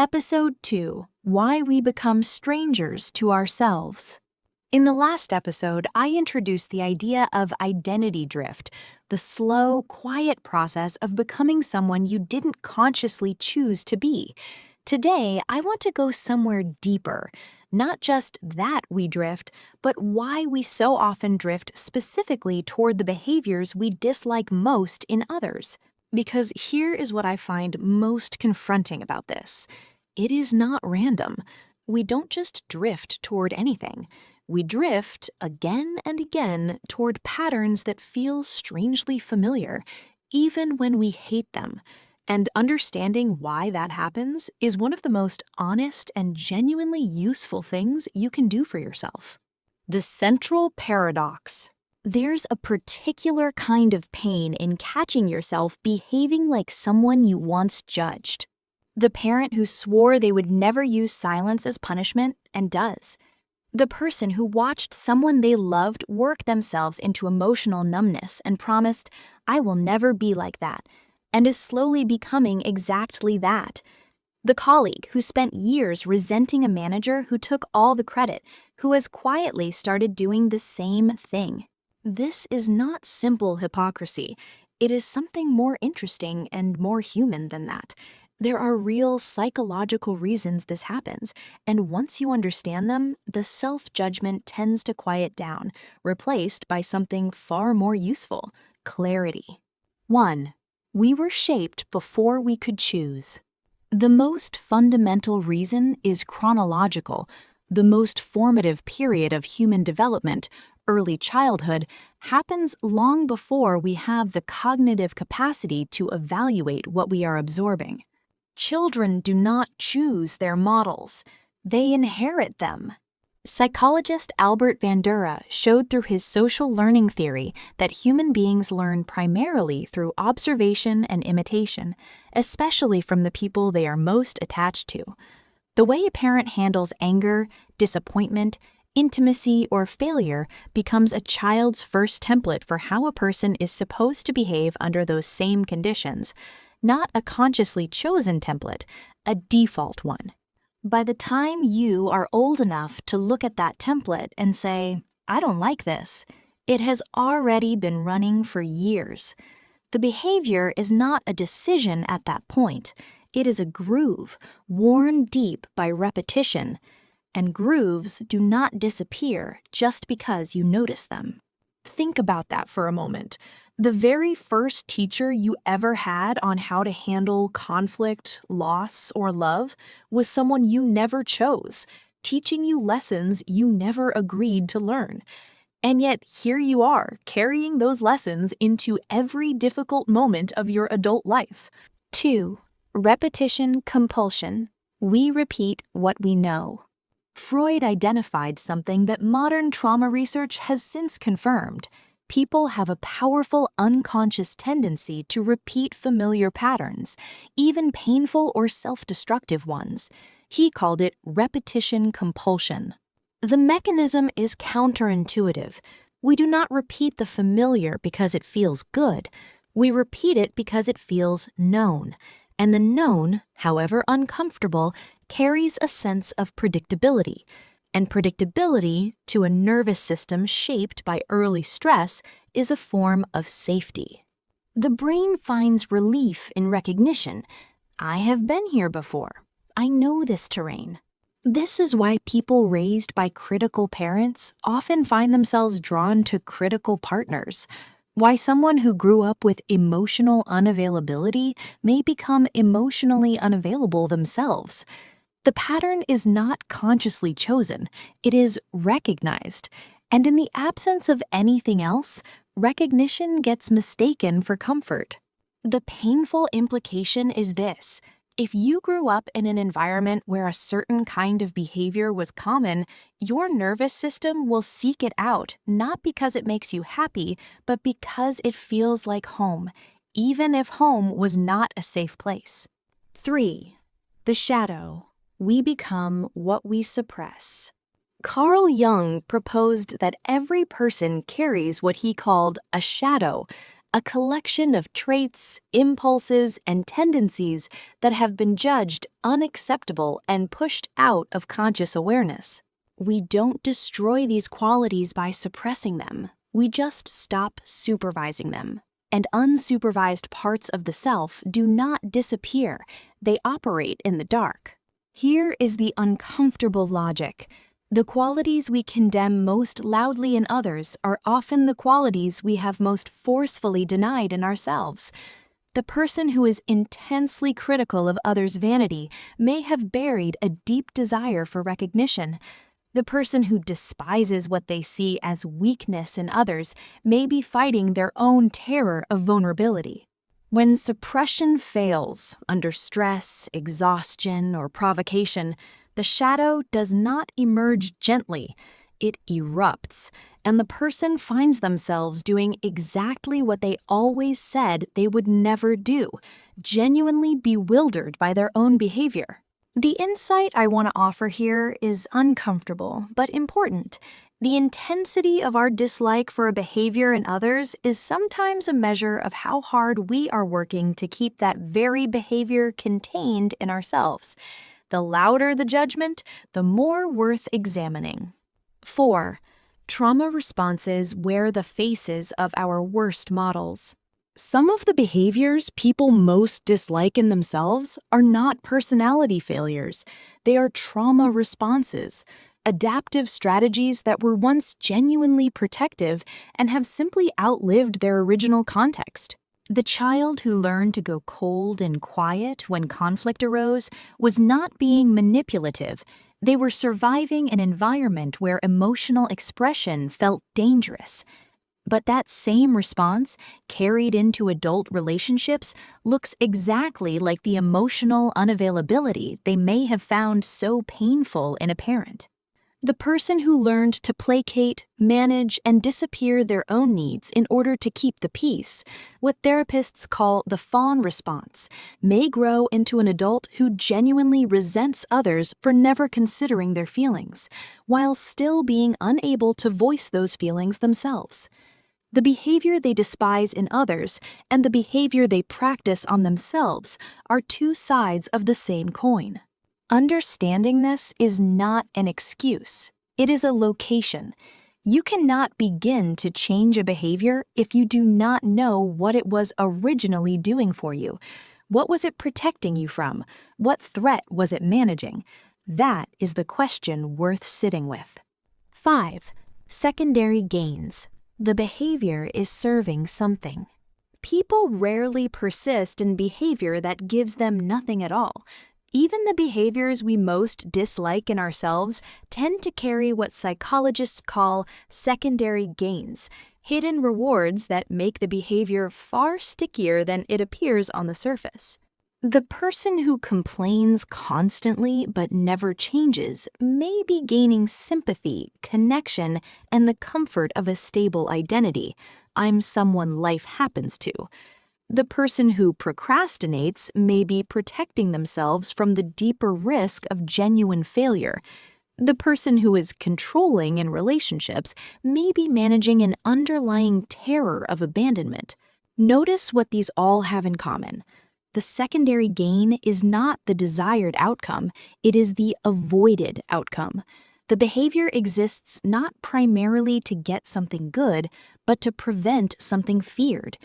Episode 2: Why We Become Strangers to Ourselves. In the last episode, I introduced the idea of identity drift, the slow, quiet process of becoming someone you didn't consciously choose to be. Today, I want to go somewhere deeper. Not just that we drift, but why we so often drift specifically toward the behaviors we dislike most in others. Because here is what I find most confronting about this. It is not random. We don't just drift toward anything. We drift again and again toward patterns that feel strangely familiar, even when we hate them. And understanding why that happens is one of the most honest and genuinely useful things you can do for yourself. The central paradox. There's a particular kind of pain in catching yourself behaving like someone you once judged. The parent who swore they would never use silence as punishment and does. The person who watched someone they loved work themselves into emotional numbness and promised, "I will never be like that," and is slowly becoming exactly that. The colleague who spent years resenting a manager who took all the credit, who has quietly started doing the same thing. This is not simple hypocrisy. It is something more interesting and more human than that. There are real psychological reasons this happens, and once you understand them, the self-judgment tends to quiet down, replaced by something far more useful: clarity. 1. We were shaped before we could choose. The most fundamental reason is chronological. The most formative period of human development, early childhood, happens long before we have the cognitive capacity to evaluate what we are absorbing. Children do not choose their models. They inherit them. Psychologist Albert Bandura showed through his social learning theory that human beings learn primarily through observation and imitation, especially from the people they are most attached to. The way a parent handles anger, disappointment, intimacy, or failure becomes a child's first template for how a person is supposed to behave under those same conditions, not a consciously chosen template, a default one. By the time you are old enough to look at that template and say, "I don't like this," it has already been running for years. The behavior is not a decision at that point. It is a groove, worn deep by repetition. And grooves do not disappear just because you notice them. Think about that for a moment. The very first teacher you ever had on how to handle conflict, loss, or love was someone you never chose, teaching you lessons you never agreed to learn. And yet here you are, carrying those lessons into every difficult moment of your adult life. 2. Repetition compulsion. We repeat what we know. Freud identified something that modern trauma research has since confirmed. People have a powerful unconscious tendency to repeat familiar patterns, even painful or self-destructive ones. He called it repetition compulsion. The mechanism is counterintuitive. We do not repeat the familiar because it feels good. We repeat it because it feels known. And the known, however uncomfortable, carries a sense of predictability. And predictability, to a nervous system shaped by early stress, is a form of safety. The brain finds relief in recognition. I have been here before. I know this terrain. This is why people raised by critical parents often find themselves drawn to critical partners. Why someone who grew up with emotional unavailability may become emotionally unavailable themselves. The pattern is not consciously chosen, it is recognized. And in the absence of anything else, recognition gets mistaken for comfort. The painful implication is this: if you grew up in an environment where a certain kind of behavior was common, your nervous system will seek it out, not because it makes you happy, but because it feels like home, even if home was not a safe place. 3. The shadow. We become what we suppress. Carl Jung proposed that every person carries what he called a shadow, a collection of traits, impulses, and tendencies that have been judged unacceptable and pushed out of conscious awareness. We don't destroy these qualities by suppressing them. We just stop supervising them. And unsupervised parts of the self do not disappear. They operate in the dark. Here is the uncomfortable logic. The qualities we condemn most loudly in others are often the qualities we have most forcefully denied in ourselves. The person who is intensely critical of others' vanity may have buried a deep desire for recognition. The person who despises what they see as weakness in others may be fighting their own terror of vulnerability. When suppression fails under stress, exhaustion, or provocation, the shadow does not emerge gently. It erupts, and the person finds themselves doing exactly what they always said they would never do, genuinely bewildered by their own behavior. The insight I want to offer here is uncomfortable, but important. The intensity of our dislike for a behavior in others is sometimes a measure of how hard we are working to keep that very behavior contained in ourselves. The louder the judgment, the more worth examining. 4. Trauma responses wear the faces of our worst models. Some of the behaviors people most dislike in themselves are not personality failures. They are trauma responses, adaptive strategies that were once genuinely protective and have simply outlived their original context. The child who learned to go cold and quiet when conflict arose was not being manipulative. They were surviving an environment where emotional expression felt dangerous. But that same response, carried into adult relationships, looks exactly like the emotional unavailability they may have found so painful in a parent. The person who learned to placate, manage, and disappear their own needs in order to keep the peace, what therapists call the fawn response, may grow into an adult who genuinely resents others for never considering their feelings, while still being unable to voice those feelings themselves. The behavior they despise in others and the behavior they practice on themselves are two sides of the same coin. Understanding this is not an excuse. It is a location. You cannot begin to change a behavior if you do not know what it was originally doing for you. What was it protecting you from? What threat was it managing? That is the question worth sitting with. 5. Secondary gains. The behavior is serving something. People rarely persist in behavior that gives them nothing at all. Even the behaviors we most dislike in ourselves tend to carry what psychologists call secondary gains, hidden rewards that make the behavior far stickier than it appears on the surface. The person who complains constantly but never changes may be gaining sympathy, connection, and the comfort of a stable identity. I'm someone life happens to. The person who procrastinates may be protecting themselves from the deeper risk of genuine failure. The person who is controlling in relationships may be managing an underlying terror of abandonment. Notice what these all have in common. The secondary gain is not the desired outcome, it is the avoided outcome. The behavior exists not primarily to get something good, but to prevent something feared.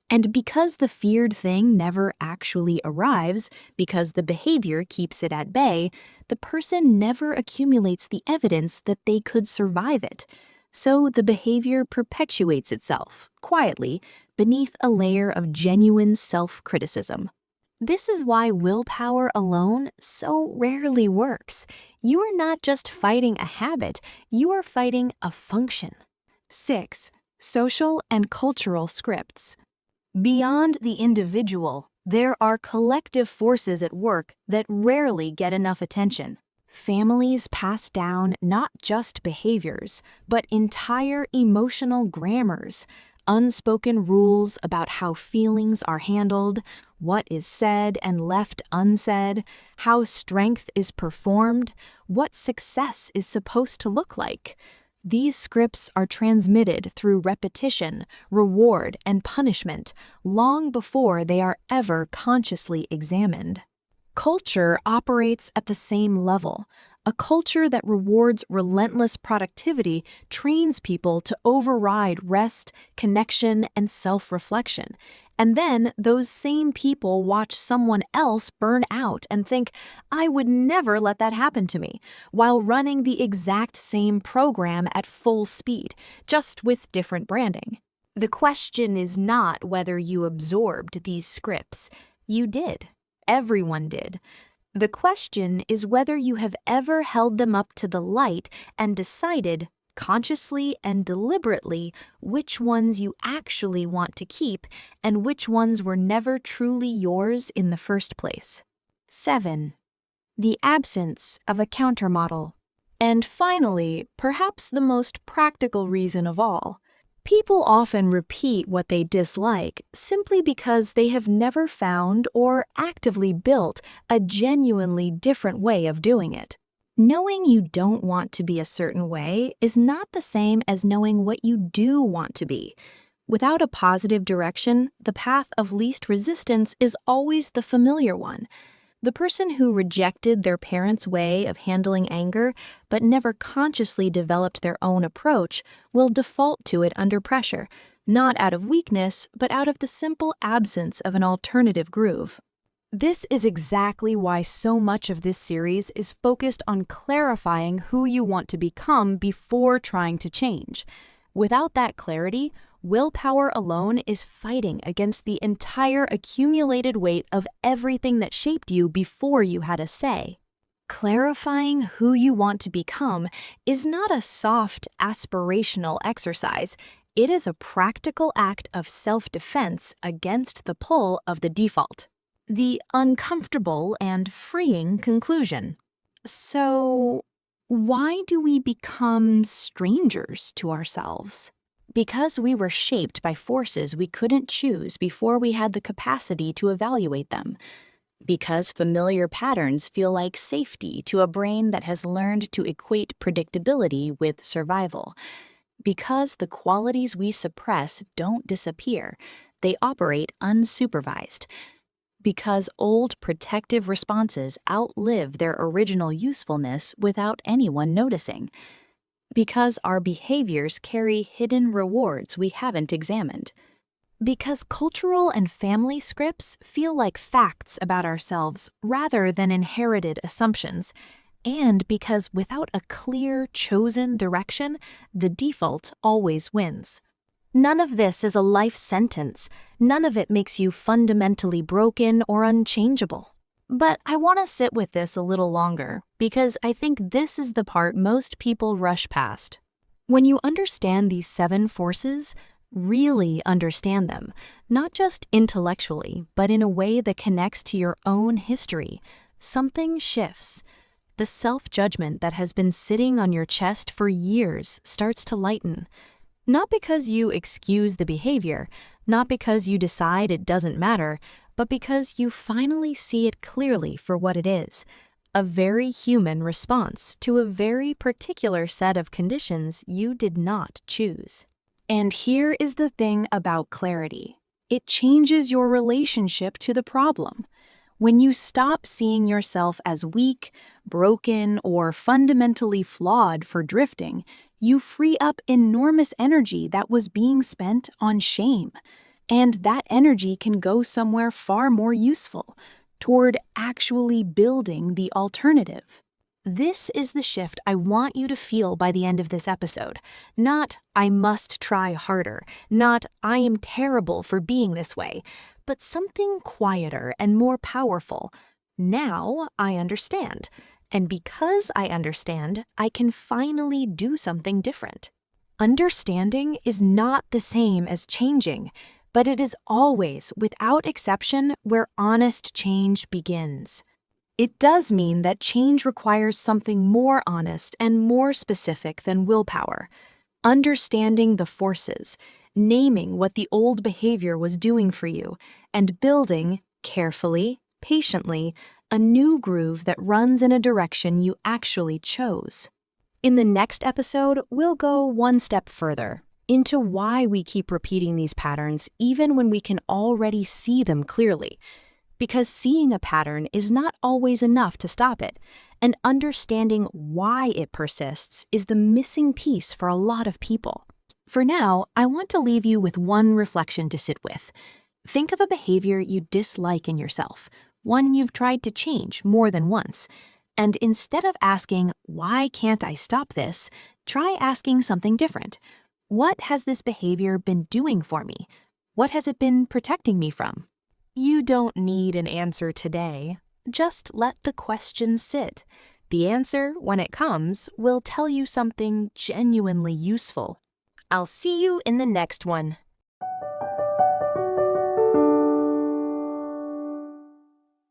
And because the feared thing never actually arrives, because the behavior keeps it at bay, the person never accumulates the evidence that they could survive it. So the behavior perpetuates itself, quietly, beneath a layer of genuine self-criticism. This is why willpower alone so rarely works. You are not just fighting a habit, you are fighting a function. 6. Social and cultural scripts. Beyond the individual, there are collective forces at work that rarely get enough attention. Families pass down not just behaviors, but entire emotional grammars, unspoken rules about how feelings are handled, what is said and left unsaid, how strength is performed, what success is supposed to look like. These scripts are transmitted through repetition, reward, and punishment long before they are ever consciously examined. Culture operates at the same level. A culture that rewards relentless productivity trains people to override rest, connection, and self-reflection. And then those same people watch someone else burn out and think, I would never let that happen to me, while running the exact same program at full speed, just with different branding. The question is not whether you absorbed these scripts. You did. Everyone did. The question is whether you have ever held them up to the light and decided, consciously and deliberately, which ones you actually want to keep and which ones were never truly yours in the first place. 7. The absence of a countermodel. And finally, perhaps the most practical reason of all. People often repeat what they dislike simply because they have never found or actively built a genuinely different way of doing it. Knowing you don't want to be a certain way is not the same as knowing what you do want to be. Without a positive direction, the path of least resistance is always the familiar one. The person who rejected their parents' way of handling anger but never consciously developed their own approach will default to it under pressure, not out of weakness, but out of the simple absence of an alternative groove. This is exactly why so much of this series is focused on clarifying who you want to become before trying to change. Without that clarity, willpower alone is fighting against the entire accumulated weight of everything that shaped you before you had a say. Clarifying who you want to become is not a soft, aspirational exercise. It is a practical act of self-defense against the pull of the default. The uncomfortable and freeing conclusion. So, why do we become strangers to ourselves? Because we were shaped by forces we couldn't choose before we had the capacity to evaluate them. Because familiar patterns feel like safety to a brain that has learned to equate predictability with survival. Because the qualities we suppress don't disappear, they operate unsupervised. Because old protective responses outlive their original usefulness without anyone noticing. Because our behaviors carry hidden rewards we haven't examined. Because cultural and family scripts feel like facts about ourselves rather than inherited assumptions. And because without a clear, chosen direction, the default always wins. None of this is a life sentence. None of it makes you fundamentally broken or unchangeable. But I want to sit with this a little longer, because I think this is the part most people rush past. When you understand these 7 forces, really understand them, not just intellectually, but in a way that connects to your own history, something shifts. The self-judgment that has been sitting on your chest for years starts to lighten. Not because you excuse the behavior, not because you decide it doesn't matter, but because you finally see it clearly for what it is, a very human response to a very particular set of conditions you did not choose. And here is the thing about clarity. It changes your relationship to the problem. When you stop seeing yourself as weak, broken, or fundamentally flawed for drifting, you free up enormous energy that was being spent on shame. And that energy can go somewhere far more useful, toward actually building the alternative. This is the shift I want you to feel by the end of this episode. Not, I must try harder, not, I am terrible for being this way, but something quieter and more powerful. Now I understand. And because I understand, I can finally do something different. Understanding is not the same as changing, but it is always, without exception, where honest change begins. It does mean that change requires something more honest and more specific than willpower. Understanding the forces, naming what the old behavior was doing for you, and building, carefully, patiently, a new groove that runs in a direction you actually chose. In the next episode, we'll go one step further into why we keep repeating these patterns even when we can already see them clearly. Because seeing a pattern is not always enough to stop it, and understanding why it persists is the missing piece for a lot of people. For now, I want to leave you with one reflection to sit with. Think of a behavior you dislike in yourself, one you've tried to change more than once. And instead of asking, "Why can't I stop this?" try asking something different. What has this behavior been doing for me? What has it been protecting me from? You don't need an answer today. Just let the question sit. The answer, when it comes, will tell you something genuinely useful. I'll see you in the next one.